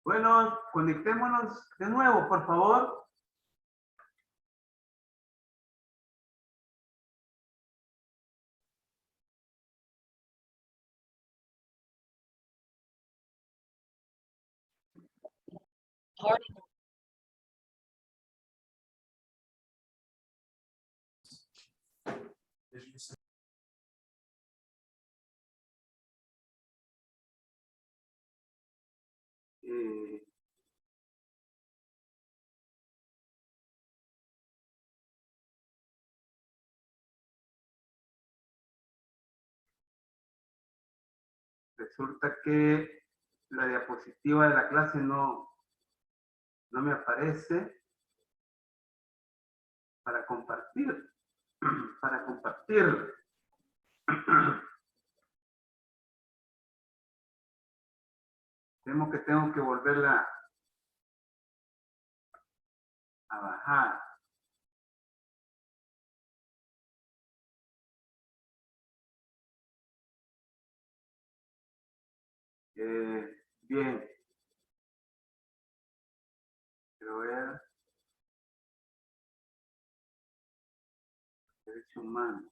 Bueno, conectémonos de nuevo, por favor. Eh, Resulta que la diapositiva de la clase no me aparece para compartir. Para compartir. Tengo que volverla a bajar. Bien. Quiero ver. Derecho humano.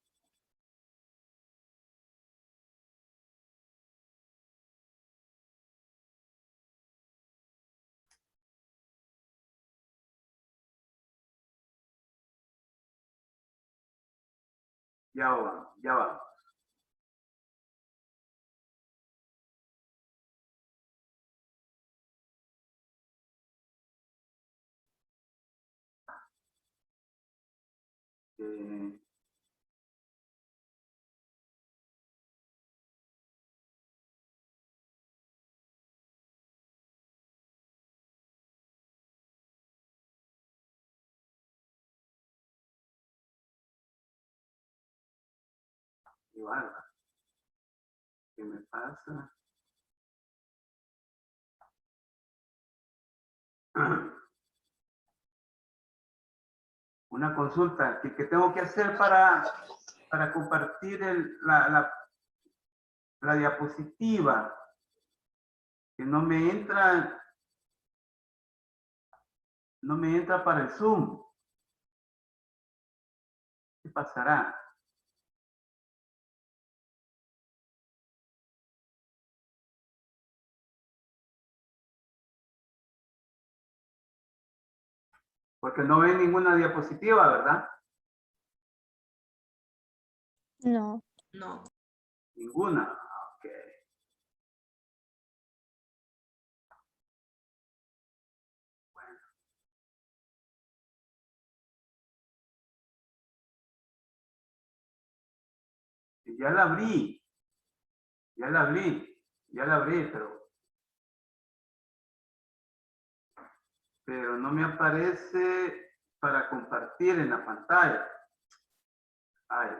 Ya va, ya va. Eh, igual, ¿qué me pasa? Una consulta que tengo que hacer para compartir la diapositiva, que no me entra para el Zoom. ¿Qué pasará? Porque no ven ninguna diapositiva, ¿verdad? No. No. Ninguna. Ok. Bueno. Ya la abrí. Ya la abrí. Ya la abrí, pero no me aparece para compartir en la pantalla. Ay.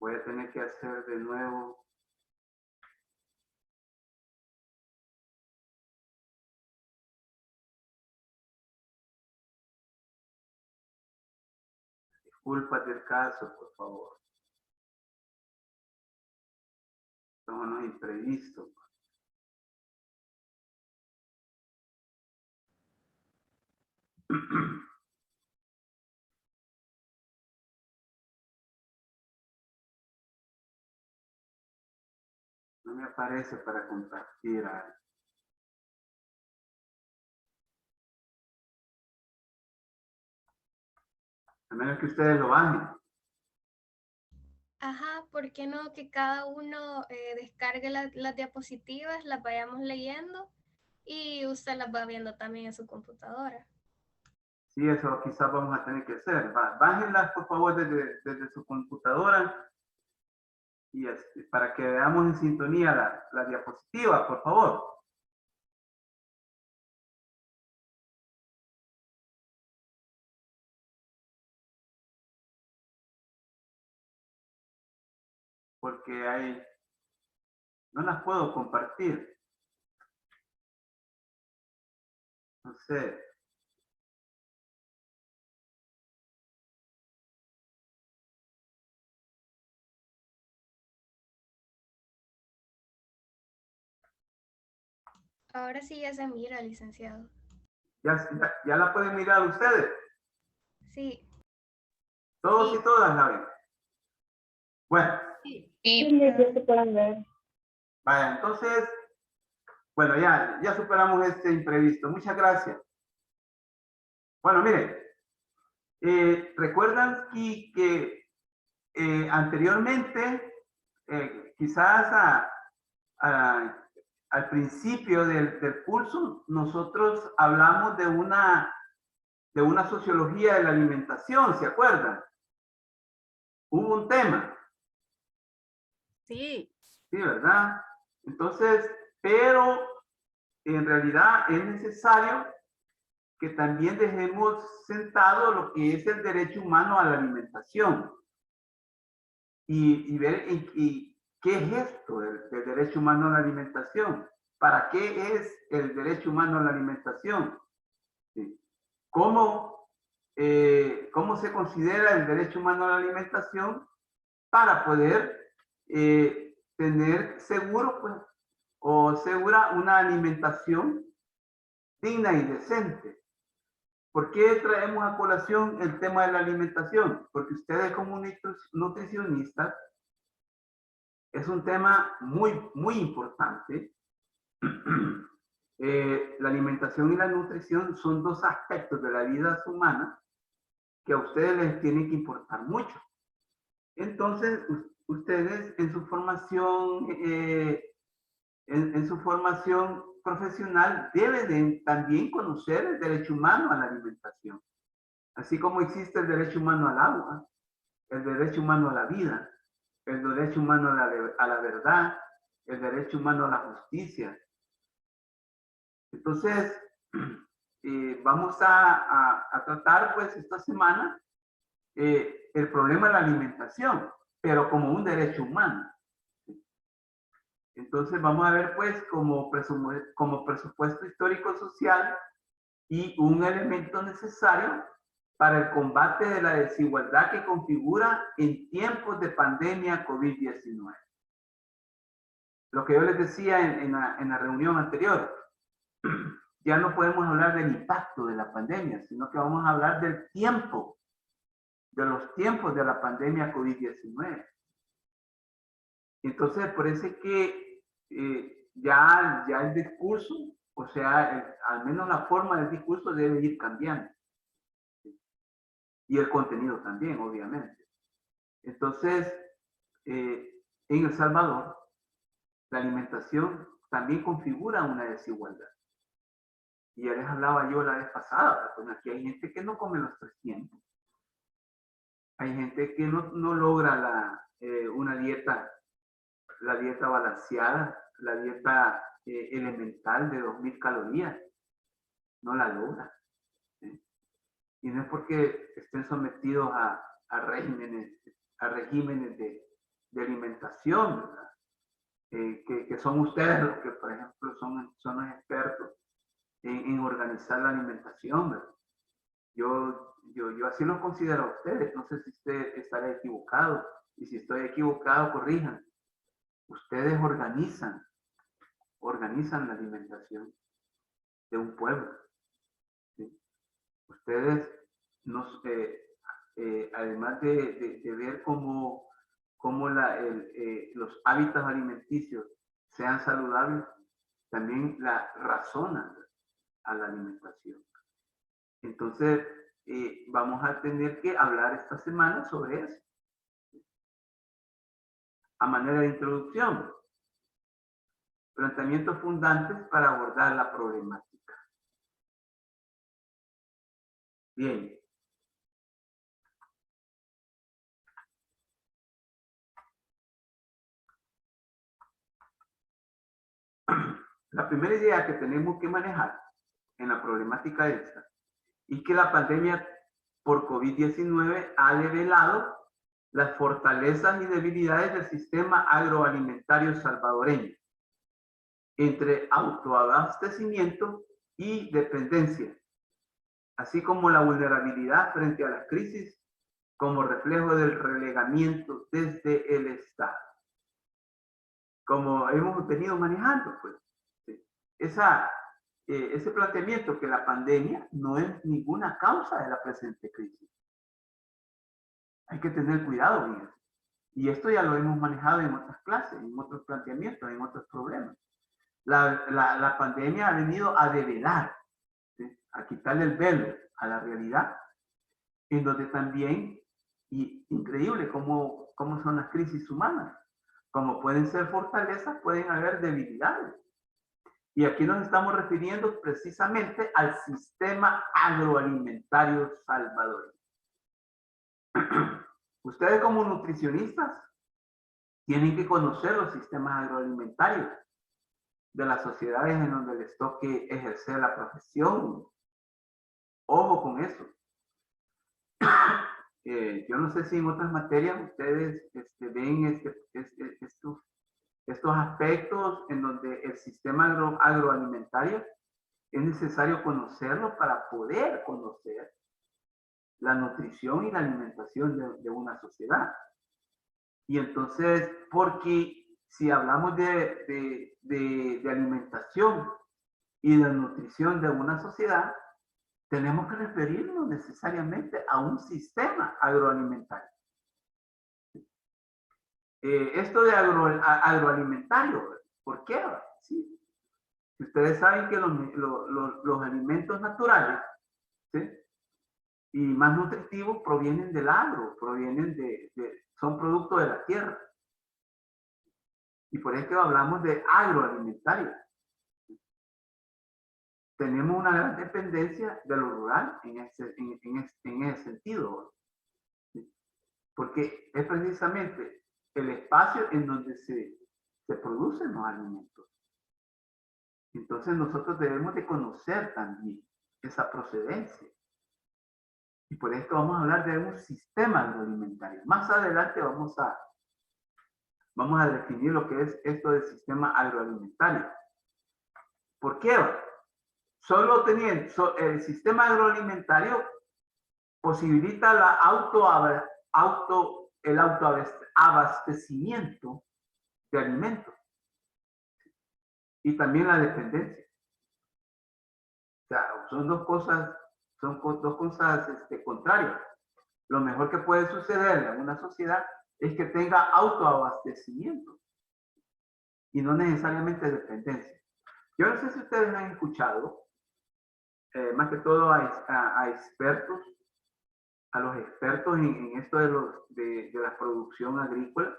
Voy a tener que hacer de nuevo. Disculpas del caso, por favor. Son unos imprevistos. No me aparece para compartir. A menos que ustedes lo bajen. Ajá, ¿por qué no que cada uno descargue las diapositivas, las vayamos leyendo y usted las va viendo también en su computadora? Sí, eso quizás vamos a tener que hacer. Bájenlas, por favor, desde su computadora y para que veamos en sintonía la diapositiva, por favor. Porque no las puedo compartir. No sé. Ahora sí ya se mira, licenciado. Ya la pueden mirar ustedes. Sí. Todos Sí. y todas la ven. Bueno, Sí, Ah, ya se pueden ver. vaya, entonces, bueno, ya superamos este imprevisto. Muchas gracias. Bueno, miren, recuerdan que anteriormente, quizás al principio del curso, nosotros hablamos de una sociología de la alimentación, ¿se acuerdan? Hubo un tema, Sí, ¿sí, verdad? Entonces, pero en realidad es necesario que también dejemos sentado lo que es el derecho humano a la alimentación y ver qué es esto del derecho humano a la alimentación. ¿Para qué es el derecho humano a la alimentación? ¿Sí? ¿Cómo se considera el derecho humano a la alimentación para poder tener seguro, pues, o segura una alimentación digna y decente? ¿Por qué traemos a colación el tema de la alimentación? Porque ustedes como nutricionistas es un tema muy importante. La alimentación y la nutrición son dos aspectos de la vida humana que a ustedes les tienen que importar mucho. Entonces, ustedes en su formación, en su formación profesional deben de también conocer el derecho humano a la alimentación. Así como existe el derecho humano al agua, el derecho humano a la vida, el derecho humano a la verdad, el derecho humano a la justicia. Entonces, vamos a tratar pues esta semana el problema de la alimentación, pero como un derecho humano. Entonces vamos a ver pues como presupuesto histórico social y un elemento necesario para el combate de la desigualdad que configura en tiempos de pandemia COVID-19. Lo que yo les decía en la reunión anterior, ya no podemos hablar del impacto de la pandemia, sino que vamos a hablar del tiempo, de los tiempos de la pandemia COVID-19. Entonces, parece que ya el discurso, o sea, al menos la forma del discurso debe ir cambiando. Y el contenido también, obviamente. Entonces, en El Salvador, la alimentación también configura una desigualdad. Y ya les hablaba yo la vez pasada, pues aquí hay gente que no come los 3 tiempos. Hay gente que no logra una dieta, la dieta balanceada, la dieta elemental de 2000 calorías. No la logra. ¿Sí? Y no es porque estén sometidos a regímenes de alimentación, ¿verdad? Que son ustedes los que, por ejemplo, son los expertos en organizar la alimentación, ¿verdad? Yo así lo considero a ustedes. No sé si usted estará equivocado. Y si estoy equivocado, corrijan. Ustedes organizan la alimentación de un pueblo. ¿Sí? Ustedes, además de ver cómo los hábitos alimenticios sean saludables, también la razonan a la alimentación. Entonces, vamos a tener que hablar esta semana sobre eso. A manera de introducción, planteamientos fundantes para abordar la problemática. Bien. La primera idea que tenemos que manejar en la problemática esta es que la pandemia por COVID-19 ha develado las fortalezas y debilidades del sistema agroalimentario salvadoreño, entre autoabastecimiento y dependencia, así como la vulnerabilidad frente a las crisis como reflejo del relegamiento desde el Estado. Como hemos venido manejando, pues. ¿Sí? ese planteamiento que la pandemia no es ninguna causa de la presente crisis. Hay que tener cuidado, bien. Y esto ya lo hemos manejado en otras clases, en otros planteamientos, en otros problemas. La pandemia ha venido a develar, ¿sí? A quitarle el velo a la realidad, en donde también, y increíble cómo son las crisis humanas, como pueden ser fortalezas, pueden haber debilidades. Y aquí nos estamos refiriendo precisamente al sistema agroalimentario salvadoreño. Ustedes como nutricionistas tienen que conocer los sistemas agroalimentarios de las sociedades en donde les toque ejercer la profesión. Ojo con eso. Yo no sé si en otras materias ustedes ven estos aspectos en donde el sistema agroalimentario es necesario conocerlo para poder conocer la nutrición y la alimentación de una sociedad. Y entonces, porque si hablamos de alimentación y de nutrición de una sociedad, tenemos que referirnos necesariamente a un sistema agroalimentario. Esto de agroalimentario, ¿por qué? ¿Sí? Ustedes saben que los alimentos naturales, ¿sí? Y más nutritivos provienen del agro, son productos de la tierra. Y por eso hablamos de agroalimentario. Tenemos una gran dependencia de lo rural en ese sentido. ¿Sí? Porque es precisamente el espacio en donde se producen los alimentos. Entonces nosotros debemos de conocer también esa procedencia. Y por esto vamos a hablar de un sistema agroalimentario. Más adelante vamos a definir lo que es esto del sistema agroalimentario. ¿Por qué? Solo teniendo el sistema agroalimentario posibilita el autoabastecimiento de alimentos y también la dependencia. O sea, son dos cosas contrarias. Lo mejor que puede suceder en una sociedad es que tenga autoabastecimiento y no necesariamente dependencia. Yo no sé si ustedes han escuchado, más que todo a expertos, a los expertos en esto de la producción agrícola,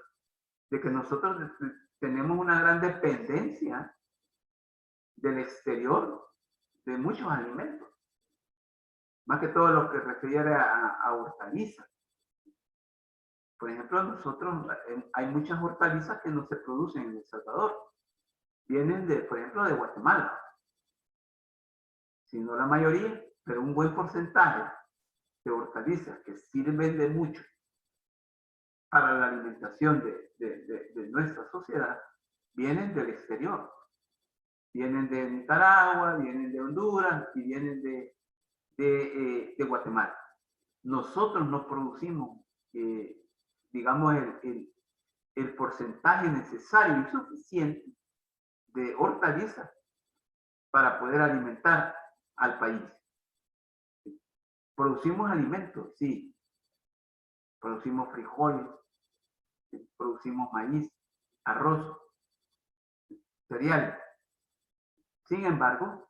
de que nosotros tenemos una gran dependencia del exterior de muchos alimentos, más que todo lo que refiere a hortalizas. Por ejemplo, nosotros hay muchas hortalizas que no se producen en El Salvador. Vienen, por ejemplo, de Guatemala. Si no la mayoría, pero un buen porcentaje de hortalizas que sirven de mucho para la alimentación de nuestra sociedad, vienen del exterior. Vienen de Nicaragua, vienen de Honduras y vienen de Guatemala. Nosotros no producimos, digamos, el porcentaje necesario y suficiente de hortalizas para poder alimentar al país. Producimos alimentos, sí. Producimos frijoles, producimos maíz, arroz, cereales. Sin embargo,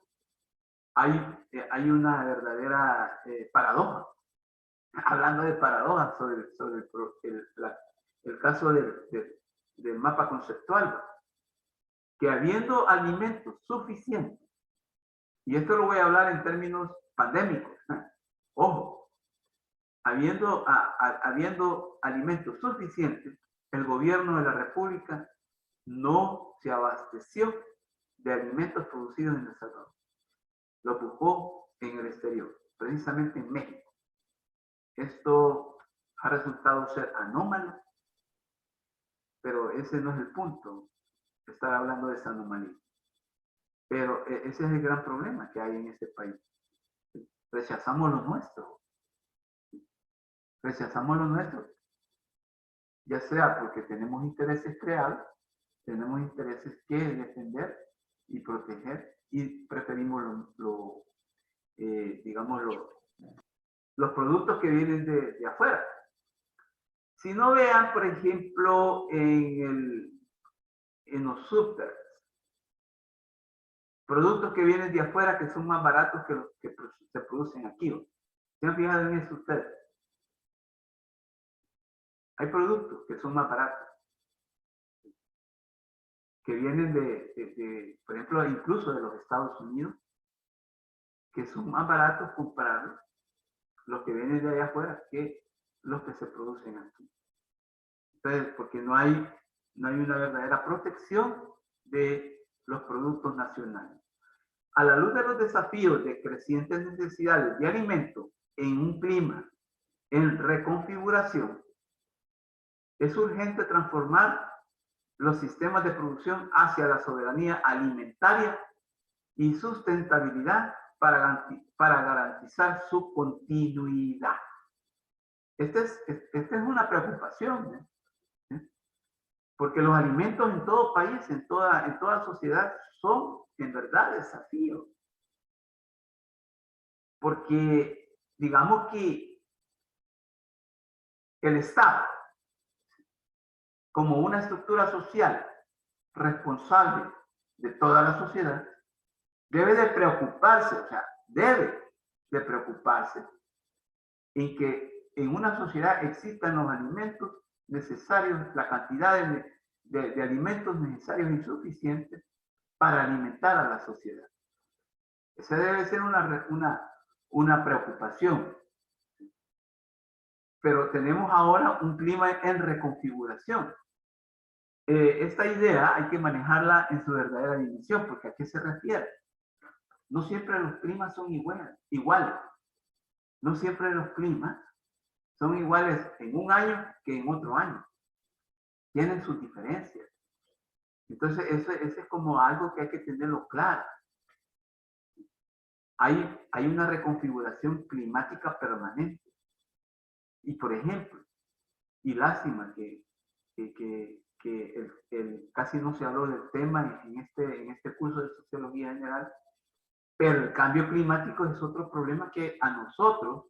hay una verdadera paradoja. Hablando de paradojas sobre el caso del mapa conceptual, que habiendo alimentos suficientes, y esto lo voy a hablar en términos pandémicos, ojo, habiendo alimentos suficientes, el gobierno de la República no se abasteció de alimentos producidos en El Salvador. Lo buscó en el exterior, precisamente en México. Esto ha resultado ser anómalo, pero ese no es el punto, estar hablando de esa anomalía. Pero ese es el gran problema que hay en este país. Rechazamos lo nuestro. Rechazamos lo nuestro. Ya sea porque tenemos intereses creados, tenemos intereses que defender y proteger digamos, los productos que vienen de afuera. Si no vean, por ejemplo, en los súper, productos que vienen de afuera que son más baratos que los que se producen aquí. ¿Se han fijado en eso ustedes? Hay productos que son más baratos, que vienen por ejemplo, incluso de los Estados Unidos, que son más baratos comparados los que vienen de allá afuera que los que se producen aquí. Entonces, porque no hay una verdadera protección de los productos nacionales. A la luz de los desafíos de crecientes necesidades de alimento en un clima en reconfiguración, es urgente transformar los sistemas de producción hacia la soberanía alimentaria y sustentabilidad para garantizar su continuidad. Esta es una preocupación, ¿eh? Porque los alimentos en todo país, en toda sociedad, son en verdad desafíos. Porque digamos que el Estado, como una estructura social responsable de toda la sociedad, debe de preocuparse, o sea, debe de preocuparse en que en una sociedad existan los alimentos necesarios, la cantidad de alimentos necesarios y suficientes para alimentar a la sociedad. Esa debe ser una preocupación. Pero tenemos ahora un clima en reconfiguración. Esta idea hay que manejarla en su verdadera dimensión, porque ¿a qué se refiere? No siempre los climas son iguales. No siempre los climas son iguales en un año que en otro año. Tienen sus diferencias. Entonces, eso es como algo que hay que tenerlo claro. Hay una reconfiguración climática permanente. Y, por ejemplo, y lástima que casi no se habló del tema en este curso de Sociología General, pero el cambio climático es otro problema que a nosotros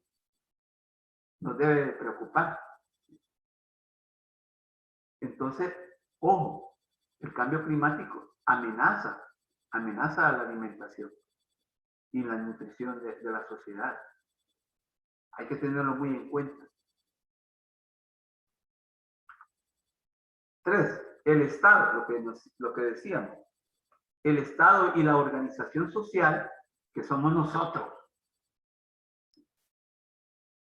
nos debe preocupar. Entonces, ojo, el cambio climático amenaza a la alimentación y la nutrición de la sociedad. Hay que tenerlo muy en cuenta. 3. El Estado, lo que decíamos. El Estado y la organización social, que somos nosotros.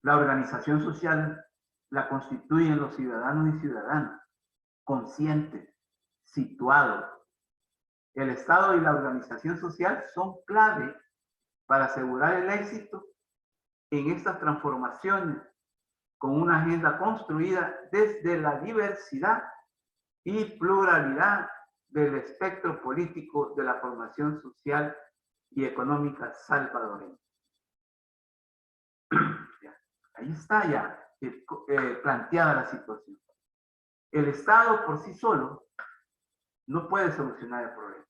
La organización social la constituyen los ciudadanos y ciudadanas, conscientes, situados. El Estado y la organización social son clave para asegurar el éxito en estas transformaciones con una agenda construida desde la diversidad y pluralidad del espectro político de la formación social y económica salvadoreña. Ahí está ya planteada la situación. El Estado por sí solo no puede solucionar el problema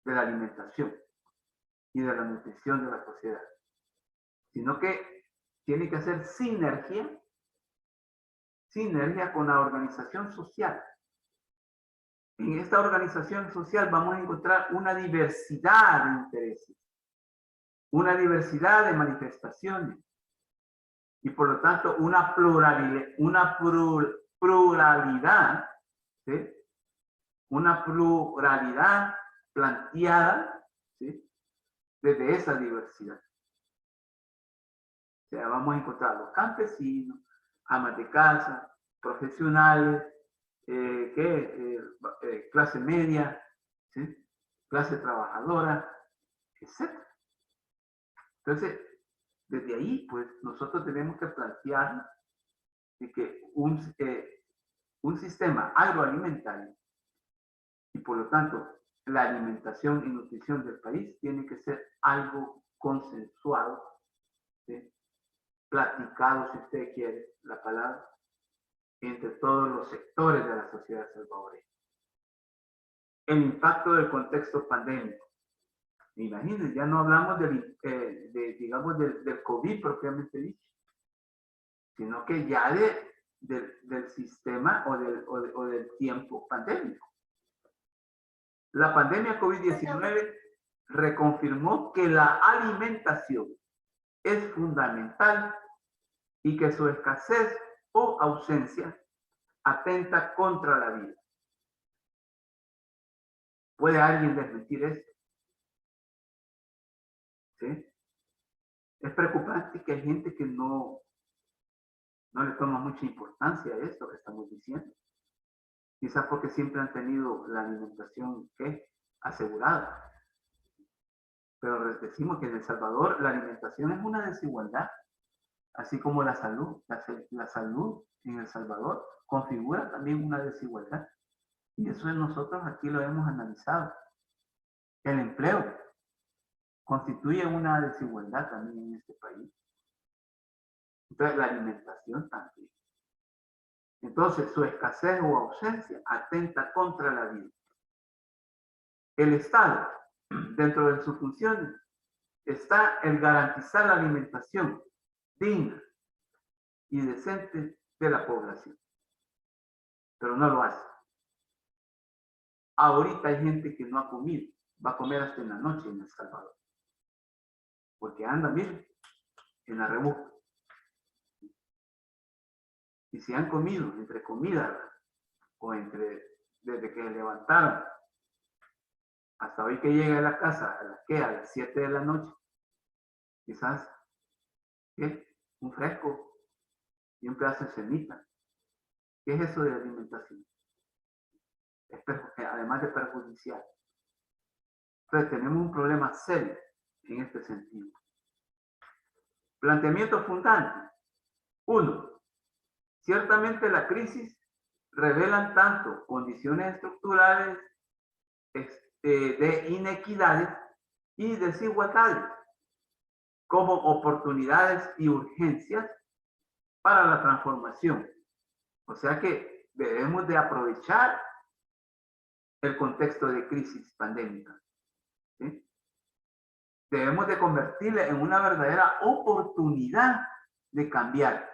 de la alimentación y de la nutrición de la sociedad, sino que tiene que hacer sinergia con la organización social. En esta organización social vamos a encontrar una diversidad de intereses, una diversidad de manifestaciones y por lo tanto una pluralidad, ¿sí? Una pluralidad planteada, ¿sí? Desde esa diversidad. O sea, vamos a encontrar a los campesinos, amas de casa, profesionales, clase media, ¿sí? Clase trabajadora, etc. Entonces, desde ahí, pues, nosotros tenemos que plantear de que un sistema agroalimentario y, por lo tanto, la alimentación y nutrición del país tiene que ser algo consensuado, ¿sí? Platicado, si usted quiere la palabra, entre todos los sectores de la sociedad salvadoreña. El impacto del contexto pandémico. Imagínense, ya no hablamos digamos, del COVID propiamente dicho, sino que ya del sistema o del tiempo pandémico. La pandemia COVID-19 reconfirmó que la alimentación es fundamental y que su escasez o ausencia atenta contra la vida. ¿Puede alguien desmentir esto? ¿Sí? Es preocupante que hay gente que no le toma mucha importancia a esto que estamos diciendo. Quizás porque siempre han tenido la alimentación asegurada. Pero decimos que en El Salvador la alimentación es una desigualdad, así como la salud. La salud en El Salvador configura también una desigualdad. Y eso nosotros aquí lo hemos analizado. El empleo constituye una desigualdad también en este país. Entonces, la alimentación también. Entonces, su escasez o ausencia atenta contra la vida. El Estado, dentro de sus funciones, está el garantizar la alimentación digna y decente de la población. Pero no lo hace. Ahorita hay gente que no ha comido, va a comer hasta en la noche en El Salvador. Porque anda, miren, en la rebusca. Y si han comido entre comida o desde que se levantaron hasta hoy que llega a la casa, a las 7 de la noche, quizás un fresco y un pedazo de semita. ¿Qué es eso de alimentación? Además de perjudicial. Entonces tenemos un problema serio en este sentido. Planteamiento fundante. 1. Ciertamente la crisis revelan tanto condiciones estructurales de inequidades y desigualdades como oportunidades y urgencias para la transformación. O sea que debemos de aprovechar el contexto de crisis pandémica. ¿Sí? Debemos de convertirla en una verdadera oportunidad de cambiar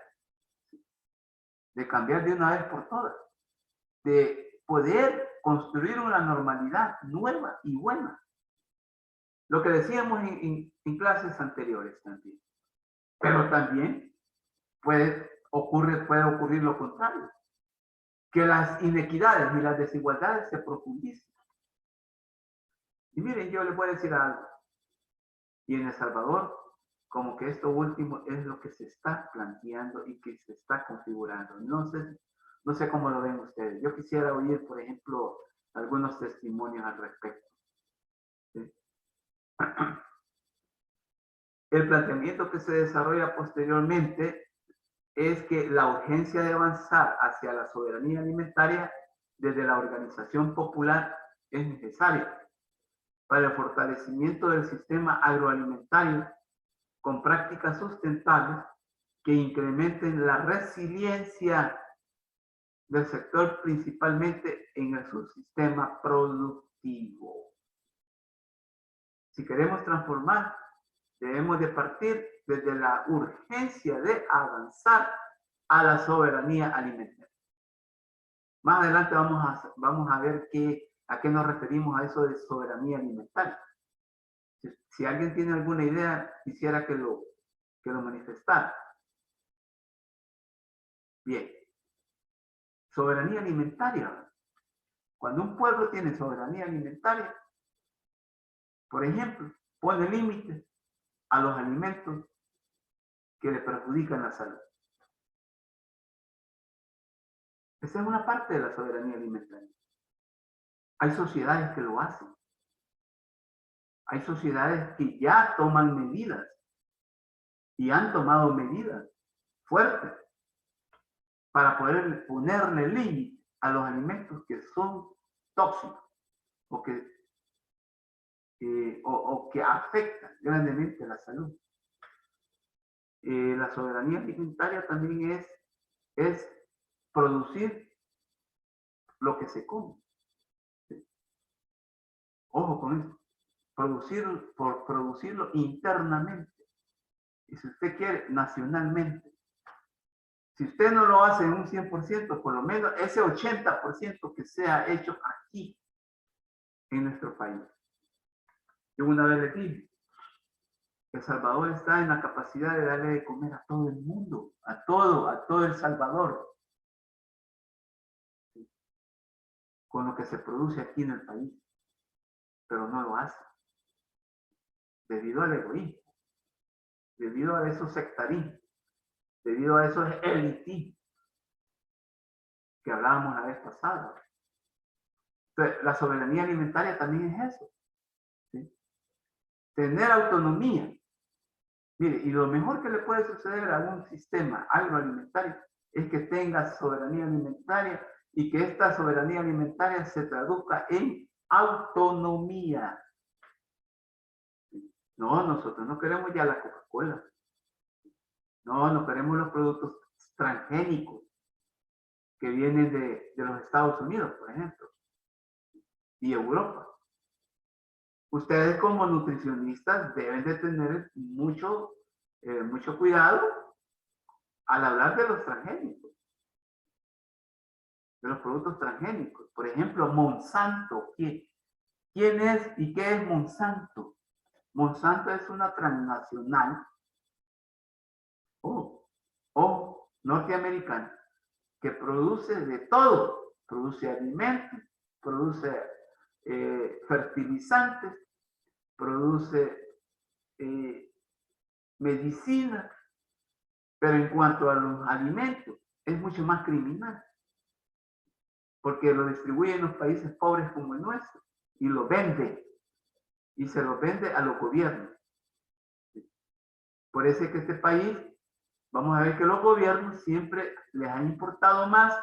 de una vez por todas, de poder construir una normalidad nueva y buena. Lo que decíamos en clases anteriores también. Pero también puede ocurrir lo contrario, que las inequidades y las desigualdades se profundicen. Y miren, yo les voy a decir algo. Y en El Salvador, como que esto último es lo que se está planteando y que se está configurando. No sé cómo lo ven ustedes. Yo quisiera oír, por ejemplo, algunos testimonios al respecto. ¿Sí? El planteamiento que se desarrolla posteriormente es que la urgencia de avanzar hacia la soberanía alimentaria desde la organización popular es necesaria para el fortalecimiento del sistema agroalimentario con prácticas sustentables que incrementen la resiliencia del sector, principalmente en el subsistema productivo. Si queremos transformar, debemos de partir desde la urgencia de avanzar a la soberanía alimentaria. Más adelante vamos a ver a qué nos referimos a eso de soberanía alimentaria. Si alguien tiene alguna idea, quisiera que lo manifestara. Bien. Soberanía alimentaria. Cuando un pueblo tiene soberanía alimentaria, por ejemplo, pone límites a los alimentos que le perjudican la salud. Esa es una parte de la soberanía alimentaria. Hay sociedades que lo hacen. Hay sociedades que ya toman medidas y han tomado medidas fuertes para poder ponerle límite a los alimentos que son tóxicos o que afectan grandemente la salud. La soberanía alimentaria también es producir lo que se come. ¿Sí? Ojo con esto. por producirlo internamente. Y si usted quiere, nacionalmente. Si usted no lo hace en un 100%, por lo menos ese 80% que sea hecho aquí, en nuestro país. Yo una vez les dije, El Salvador está en la capacidad de darle de comer a todo el mundo, a todo El Salvador, con lo que se produce aquí en el país, pero no lo hace, debido al egoísmo, debido a esos sectarismos, debido a esos elitismos que hablábamos la vez pasada. Entonces, la soberanía alimentaria también es eso, ¿sí? Tener autonomía. Mire, y lo mejor que le puede suceder a un sistema agroalimentario es que tenga soberanía alimentaria y que esta soberanía alimentaria se traduzca en autonomía. No, nosotros no queremos ya la Coca-Cola. No, no queremos los productos transgénicos que vienen de los Estados Unidos, por ejemplo, y Europa. Ustedes como nutricionistas deben de tener mucho cuidado al hablar de los transgénicos, de los productos transgénicos. Por ejemplo, Monsanto. ¿Quién es y qué es Monsanto? Monsanto es una transnacional o norteamericana que produce de todo. Produce alimentos, produce fertilizantes, produce medicina, pero en cuanto a los alimentos, es mucho más criminal, porque lo distribuye en los países pobres como el nuestro, y lo vende, y se lo vende a los gobiernos. Por eso es que este país, vamos a ver que los gobiernos siempre les han importado más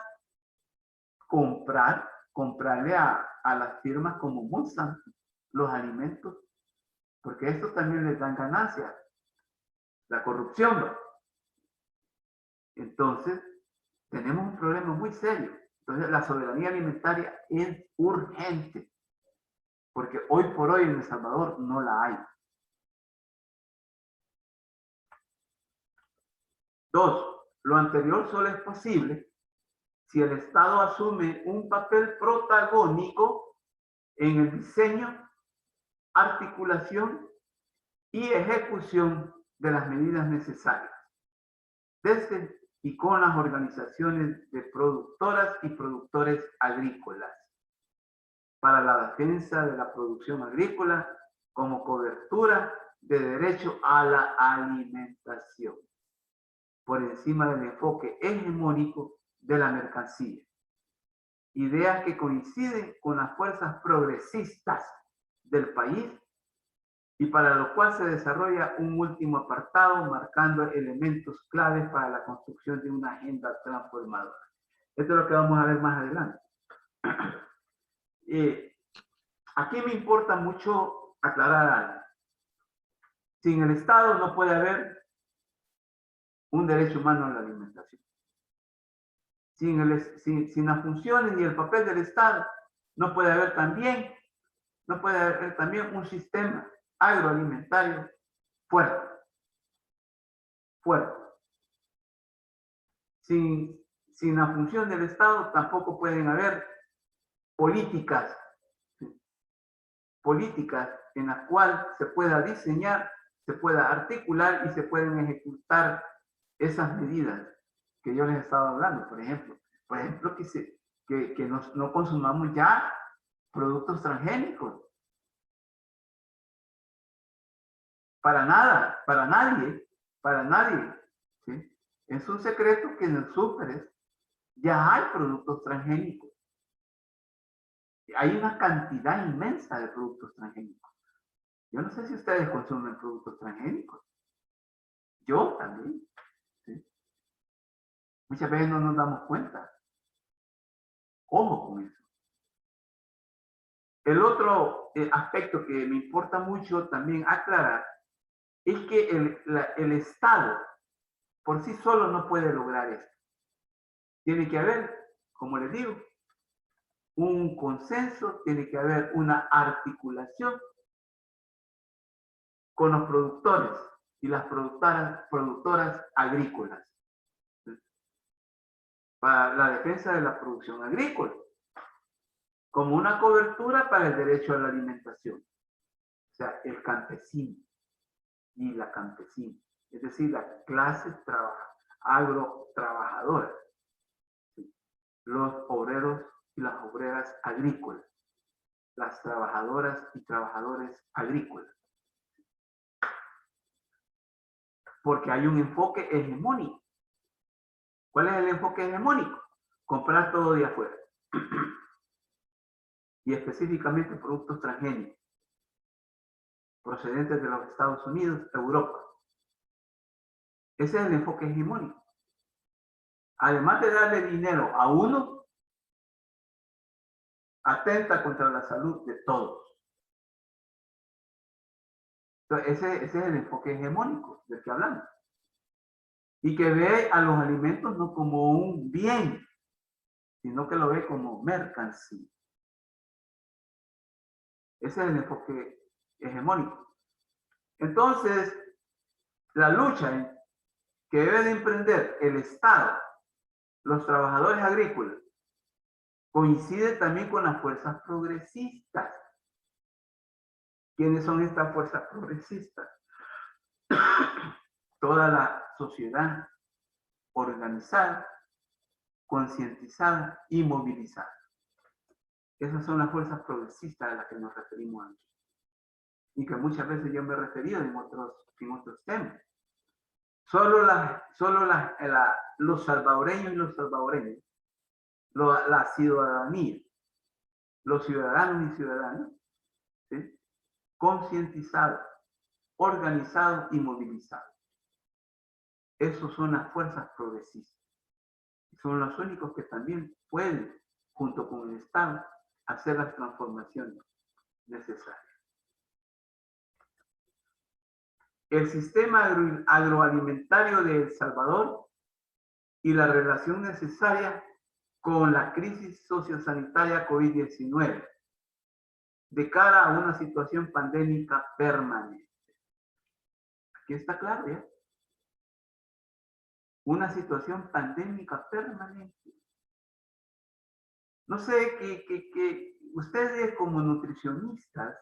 comprarle a las firmas como Monsanto los alimentos, porque esto también les dan ganancias, la corrupción, ¿no? Entonces, tenemos un problema muy serio. Entonces, la soberanía alimentaria es urgente, porque hoy por hoy en El Salvador no la hay. 2. Lo anterior solo es posible si el Estado asume un papel protagónico en el diseño, articulación y ejecución de las medidas necesarias, desde y con las organizaciones de productoras y productores agrícolas, para la defensa de la producción agrícola como cobertura de derecho a la alimentación, por encima del enfoque hegemónico de la mercancía. Ideas que coinciden con las fuerzas progresistas del país y para lo cual se desarrolla un último apartado marcando elementos claves para la construcción de una agenda transformadora. Esto es lo que vamos a ver más adelante. Aquí me importa mucho aclarar algo. Sin el Estado no puede haber un derecho humano a la alimentación. Sin las funciones y el papel del Estado no puede haber también un sistema agroalimentario fuerte. Sin la función del Estado tampoco pueden haber políticas en las cuales se pueda diseñar, se pueda articular y se pueden ejecutar esas medidas que yo les estaba hablando. Por ejemplo, que no consumamos ya productos transgénicos. Para nada, para nadie. ¿Sí? Es un secreto que en los súperes ya hay productos transgénicos. Hay una cantidad inmensa de productos transgénicos. Yo no sé si ustedes consumen productos transgénicos. Yo también. ¿Sí? Muchas veces no nos damos cuenta. Ojo con eso. El otro aspecto que me importa mucho también aclarar es que el Estado por sí solo no puede lograr esto. Tiene que haber, como les digo, un consenso, tiene que haber una articulación con los productores y las productoras agrícolas para la defensa de la producción agrícola, como una cobertura para el derecho a la alimentación. O sea, el campesino y la campesina, es decir, la clase agrotrabajadora, los obreros y las obreras agrícolas, las trabajadoras y trabajadores agrícolas. Porque hay un enfoque hegemónico. ¿Cuál es el enfoque hegemónico? Comprar todo de afuera. Y específicamente productos transgénicos, procedentes de los Estados Unidos, Europa. Ese es el enfoque hegemónico. Además de darle dinero a uno, atenta contra la salud de todos. Entonces, ese es el enfoque hegemónico del que hablamos. Y que ve a los alimentos no como un bien, sino que lo ve como mercancía. Ese es el enfoque hegemónico. Entonces, la lucha que debe de emprender el Estado, los trabajadores agrícolas, coincide también con las fuerzas progresistas. ¿Quiénes son estas fuerzas progresistas? Toda la sociedad organizada, concientizada y movilizada. Esas son las fuerzas progresistas a las que nos referimos aquí. Y que muchas veces yo me he referido en otros temas. Los salvadoreños y los salvadoreños, la ciudadanía, los ciudadanos y ciudadanas, ¿sí? Concientizados, organizados y movilizados. Esos son las fuerzas progresistas. Son los únicos que también pueden, junto con el Estado, hacer las transformaciones necesarias. El sistema agroalimentario de El Salvador y la relación necesaria con la crisis sociosanitaria COVID-19 de cara a una situación pandémica permanente. Aquí está claro, ¿ya? Una situación pandémica permanente. No sé, que ustedes como nutricionistas,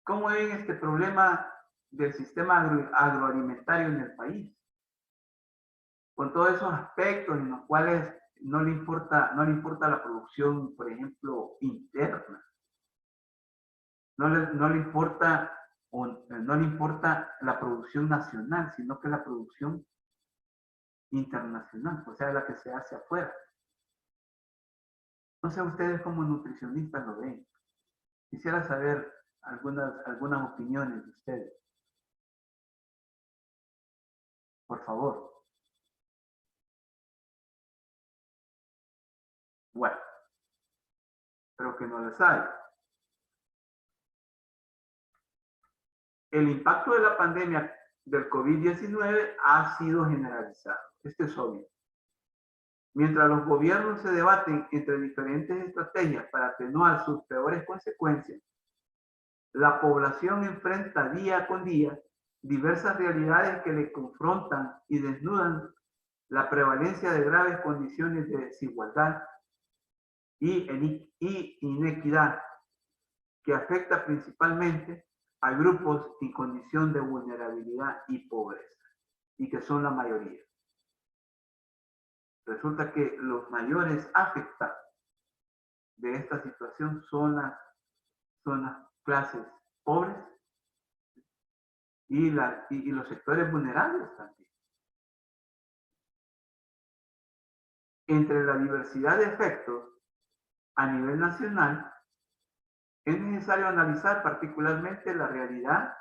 ¿cómo ven este problema del sistema agroalimentario en el país? Con todos esos aspectos en los cuales no le importa la producción, por ejemplo, interna. No le importa la producción nacional, sino que la producción internacional, o sea, la que se hace afuera. No sé ustedes como nutricionistas lo ven. Quisiera saber algunas opiniones de ustedes. Por favor. Bueno, pero que no les hay. El impacto de la pandemia del COVID-19 ha sido generalizado. Esto es obvio. Mientras los gobiernos se debaten entre diferentes estrategias para atenuar sus peores consecuencias, la población enfrenta día con día diversas realidades que le confrontan y desnudan la prevalencia de graves condiciones de desigualdad y inequidad que afecta principalmente a grupos en condición de vulnerabilidad y pobreza, y que son la mayoría. Resulta que los mayores afectados de esta situación son las clases pobres y los sectores vulnerables también. Entre la diversidad de efectos a nivel nacional, es necesario analizar particularmente la realidad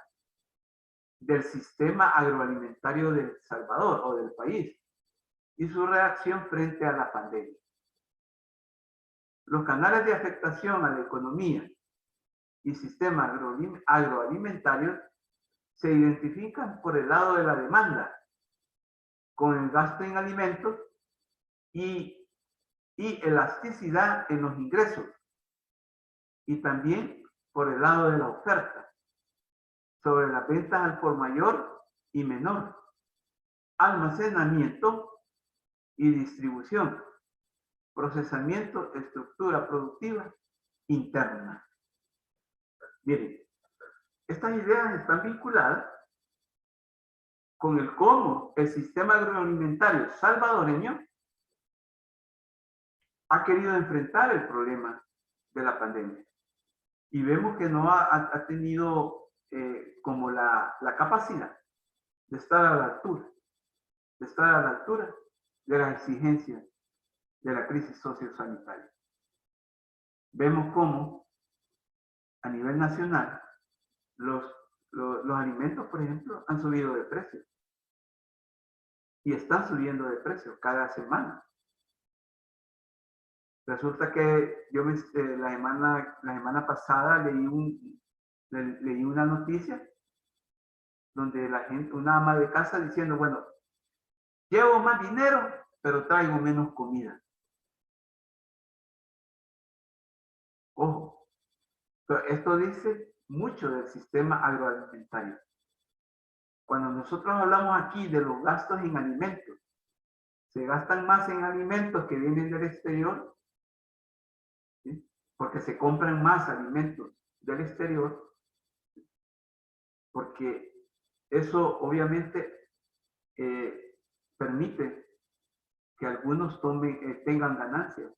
del sistema agroalimentario de El Salvador o del país y su reacción frente a la pandemia. Los canales de afectación a la economía y sistema agroalimentario se identifican por el lado de la demanda, con el gasto en alimentos y elasticidad en los ingresos, y también por el lado de la oferta, sobre las ventas al por mayor y menor, almacenamiento y distribución, procesamiento, estructura productiva interna. Miren, estas ideas están vinculadas con el cómo el sistema agroalimentario salvadoreño ha querido enfrentar el problema de la pandemia. Y vemos que no ha tenido como la capacidad de estar a la altura, de las exigencias de la crisis sociosanitaria. Vemos cómo a nivel nacional los alimentos, por ejemplo, han subido de precio y están subiendo de precio cada semana. Resulta que yo la semana pasada leí una noticia donde una ama de casa diciendo, bueno, llevo más dinero, pero traigo menos comida. Ojo, pero esto dice mucho del sistema agroalimentario. Cuando nosotros hablamos aquí de los gastos en alimentos, se gastan más en alimentos que vienen del exterior, ¿sí? Porque se compran más alimentos del exterior, porque eso obviamente permite que algunos tengan ganancias,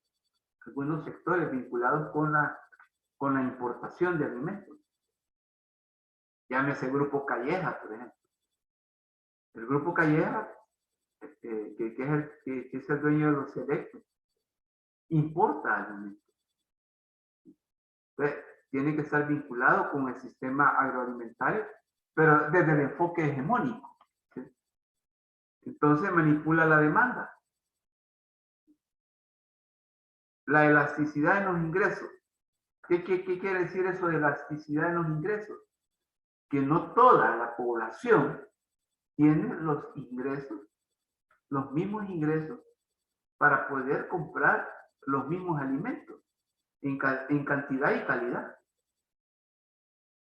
algunos sectores vinculados con la importación de alimentos. Llámese Grupo Calleja, por ejemplo. El Grupo Calleja, que es el dueño de los selectos, importa alimentos. Entonces, tiene que estar vinculado con el sistema agroalimentario, pero desde el enfoque hegemónico, ¿sí? Entonces manipula la demanda. La elasticidad en los ingresos. ¿Qué quiere decir eso de elasticidad en los ingresos? Que no toda la población tiene los ingresos, los mismos ingresos para poder comprar los mismos alimentos en cantidad y calidad.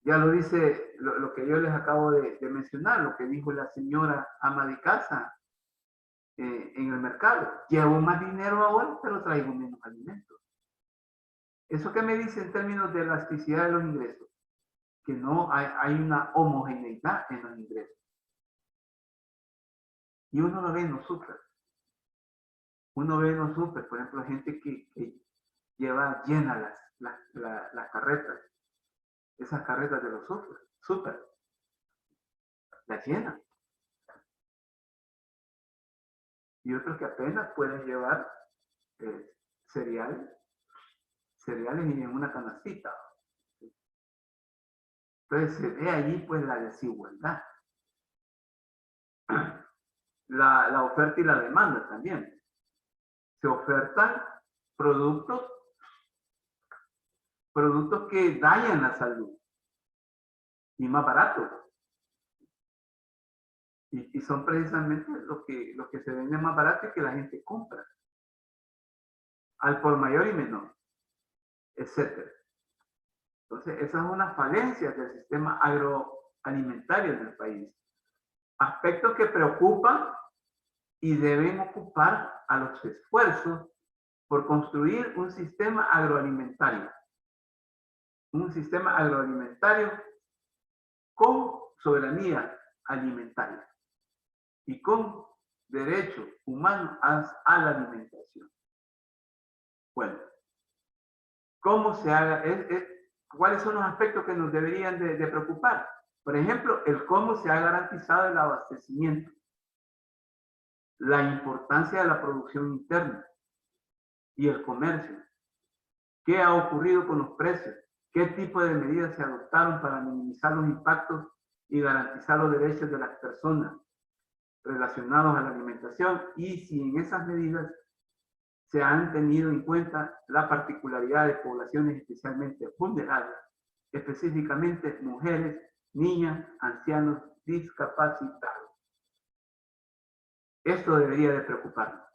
Ya lo dice lo que yo les acabo de mencionar, lo que dijo la señora ama de casa en el mercado. Llevo más dinero ahora, pero traigo menos alimentos. ¿Eso qué me dice en términos de elasticidad de los ingresos? Que no hay una homogeneidad en los ingresos. Y uno lo ve en los súper. Uno ve en los súper, por ejemplo, gente que lleva llenas las carretas. Esas carretas de los súper. Las llenan. Y otros que apenas pueden llevar cereales y en una canastita. Entonces se ve allí pues la desigualdad. La oferta y la demanda también. Se ofertan productos que dañan la salud y más baratos. Y son precisamente los que se venden más baratos y que la gente compra. Al por mayor y menor, etc. Entonces, esas son unas falencias del sistema agroalimentario del país. Aspectos que preocupan y deben ocupar a los esfuerzos por construir un sistema agroalimentario. Un sistema agroalimentario con soberanía alimentaria y con derecho humano a la alimentación. Bueno, ¿cómo se haga? ¿Cuáles son los aspectos que nos deberían de preocupar? Por ejemplo, el cómo se ha garantizado el abastecimiento, la importancia de la producción interna y el comercio. ¿Qué ha ocurrido con los precios? ¿Qué tipo de medidas se adoptaron para minimizar los impactos y garantizar los derechos de las personas relacionados a la alimentación? Y si en esas medidas se han tenido en cuenta la particularidad de poblaciones especialmente vulnerables, específicamente mujeres, niñas, ancianos, discapacitados. Esto debería de preocuparnos.